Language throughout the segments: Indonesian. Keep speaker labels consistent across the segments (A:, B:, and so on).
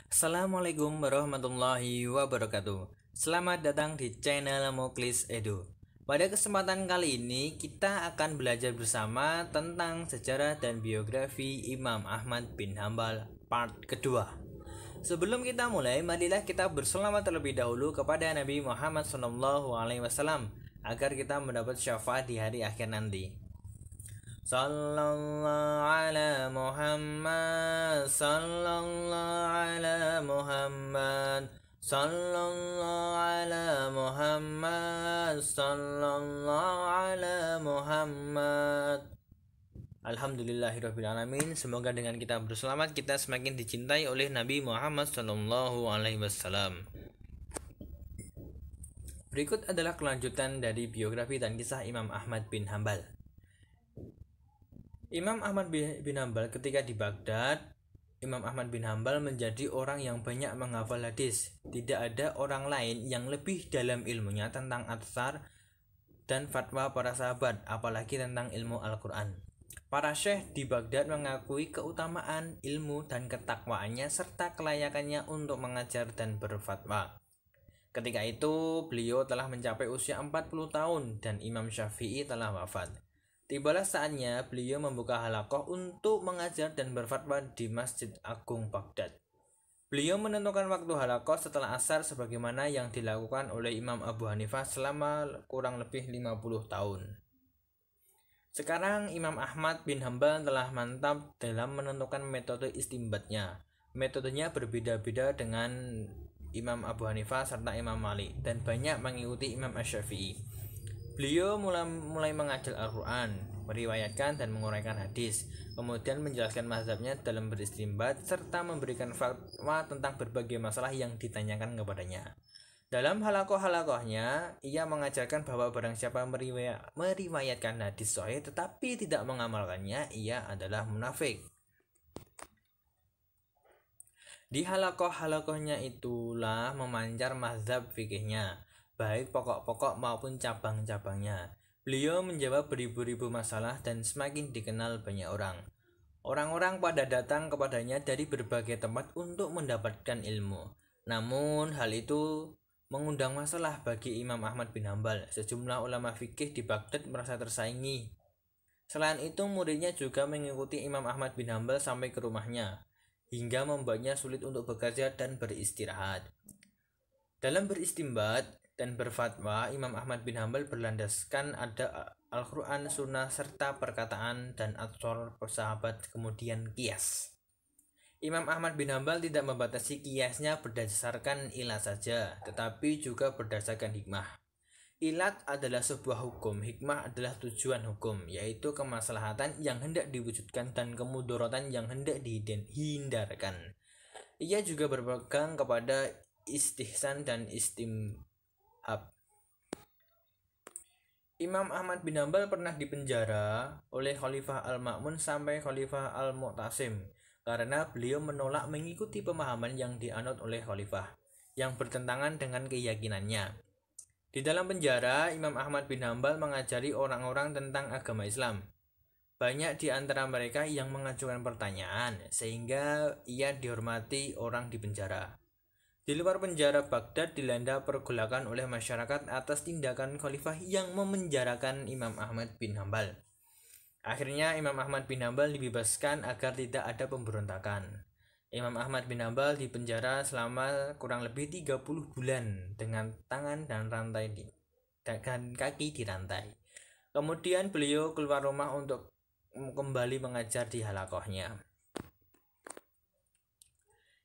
A: Assalamualaikum warahmatullahi wabarakatuh. Selamat datang di channel Muklis Edu. Pada kesempatan kali ini kita akan belajar bersama tentang sejarah dan biografi Imam Ahmad bin Hambal part kedua. Sebelum kita mulai, marilah kita berselawat terlebih dahulu kepada Nabi Muhammad SAW agar kita mendapat syafaat di hari akhir nanti. Sallallahu ala Muhammad, sallallahu ala Muhammad, sallallahu ala Muhammad, sallallahu ala Muhammad. Alhamdulillahirrabbilalamin. Semoga dengan kita berselamat kita semakin dicintai oleh Nabi Muhammad SAW. Berikut adalah kelanjutan dari biografi dan kisah Imam Ahmad bin Hambal. Imam Ahmad bin Hambal ketika di Baghdad, Imam Ahmad bin Hambal menjadi orang yang banyak menghafal hadis. Tidak ada orang lain yang lebih dalam ilmunya tentang atsar dan fatwa para sahabat, apalagi tentang ilmu Al-Quran. Para syekh di Baghdad mengakui keutamaan ilmu dan ketakwaannya serta kelayakannya untuk mengajar dan berfatwa. Ketika itu, beliau telah mencapai usia 40 tahun dan Imam Syafi'i telah wafat. Tibalah saatnya beliau membuka halaqah untuk mengajar dan berfatwa di Masjid Agung Baghdad. Beliau menentukan waktu halaqah setelah asar sebagaimana yang dilakukan oleh Imam Abu Hanifah selama kurang lebih 50 tahun. Sekarang Imam Ahmad bin Hambal telah mantap dalam menentukan metode istimbatnya. Metodenya berbeda-beda dengan Imam Abu Hanifah serta Imam Malik dan banyak mengikuti Imam Asy-Syafi'i. Beliau mulai mengajar Al-Quran, meriwayatkan dan menguraikan hadis, kemudian menjelaskan mazhabnya dalam beristimbat, serta memberikan fatwa tentang berbagai masalah yang ditanyakan kepadanya. Dalam halakoh-halakohnya, ia mengajarkan bahwa barang siapa meriwayatkan hadis sahih tetapi tidak mengamalkannya, ia adalah munafik. Di halakoh-halakohnya itulah memancar mazhab fikihnya, baik pokok-pokok maupun cabang-cabangnya. Beliau menjawab beribu-ribu masalah dan semakin dikenal banyak orang. Orang-orang pada datang kepadanya dari berbagai tempat untuk mendapatkan ilmu. Namun hal itu mengundang masalah bagi Imam Ahmad bin Hambal. Sejumlah ulama fikih di Baghdad merasa tersaingi. Selain itu, muridnya juga mengikuti Imam Ahmad bin Hambal sampai ke rumahnya, hingga membuatnya sulit untuk bekerja dan beristirahat. Dalam beristimbat dan berfatwa, Imam Ahmad bin Hambal berlandaskan ada Al-Quran, Sunnah, serta perkataan dan atsar sahabat, kemudian kias. Imam Ahmad bin Hambal tidak membatasi kiasnya berdasarkan ilat saja, tetapi juga berdasarkan hikmah. Ilat adalah sebuah hukum, hikmah adalah tujuan hukum, yaitu kemaslahatan yang hendak diwujudkan dan kemudorotan yang hendak dihindarkan. Ia juga berpegang kepada istihsan dan istimhab. Imam Ahmad bin Hambal pernah dipenjara oleh Khalifah Al-Ma'mun sampai Khalifah Al-Mu'tasim karena beliau menolak mengikuti pemahaman yang dianut oleh Khalifah yang bertentangan dengan keyakinannya. Di dalam penjara, Imam Ahmad bin Hambal mengajari orang-orang tentang agama Islam. Banyak di antara mereka yang mengajukan pertanyaan, sehingga ia dihormati orang di penjara. Di luar penjara Baghdad dilanda pergolakan oleh masyarakat atas tindakan khalifah yang memenjarakan Imam Ahmad bin Hambal. Akhirnya Imam Ahmad bin Hambal dibebaskan agar tidak ada pemberontakan. Imam Ahmad bin Hambal dipenjara selama kurang lebih 30 bulan dengan tangan dan kaki dirantai. Kemudian beliau keluar rumah untuk kembali mengajar di halakohnya.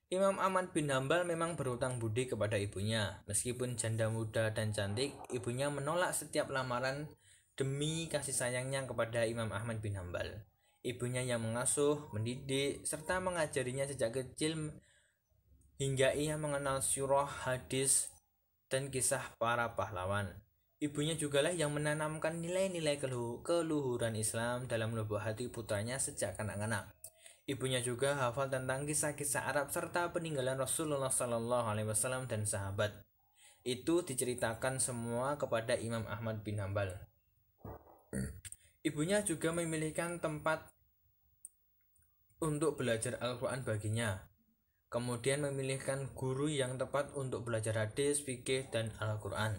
A: Imam Ahmad bin Hambal memang berhutang budi kepada ibunya. Meskipun janda muda dan cantik, ibunya menolak setiap lamaran demi kasih sayangnya kepada Imam Ahmad bin Hambal. Ibunya yang mengasuh, mendidik, serta mengajarinya sejak kecil hingga ia mengenal surah, hadis, dan kisah para pahlawan. Ibunya jugalah yang menanamkan nilai-nilai keluhuran Islam dalam lubuk hati putranya sejak kanak-kanak. Ibunya juga hafal tentang kisah-kisah Arab serta peninggalan Rasulullah SAW dan sahabat. Itu diceritakan semua kepada Imam Ahmad bin Hambal. Ibunya juga memilihkan tempat untuk belajar Al-Quran baginya. kemudian memilihkan guru yang tepat untuk belajar hadis, fikih, dan Al-Quran.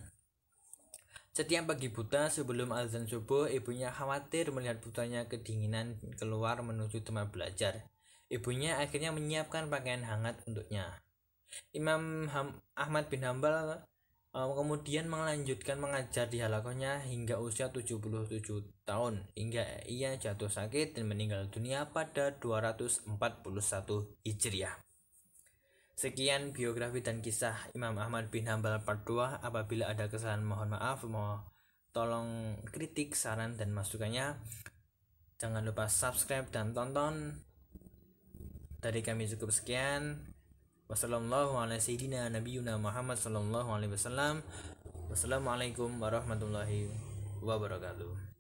A: Setiap pagi buta sebelum azan subuh, ibunya khawatir melihat putranya kedinginan keluar menuju tempat belajar. Ibunya akhirnya menyiapkan pakaian hangat untuknya. Imam Ahmad bin Hambal kemudian melanjutkan mengajar di halakohnya hingga usia 77 tahun, hingga ia jatuh sakit dan meninggal dunia pada 241 Hijriah. Sekian biografi dan kisah Imam Ahmad bin Hambal part 2. Apabila ada kesalahan mohon maaf, tolong kritik, saran, dan masukannya. Jangan lupa subscribe dan tonton. Dari kami cukup sekian. Wassalamualaikum warahmatullahi wabarakatuh.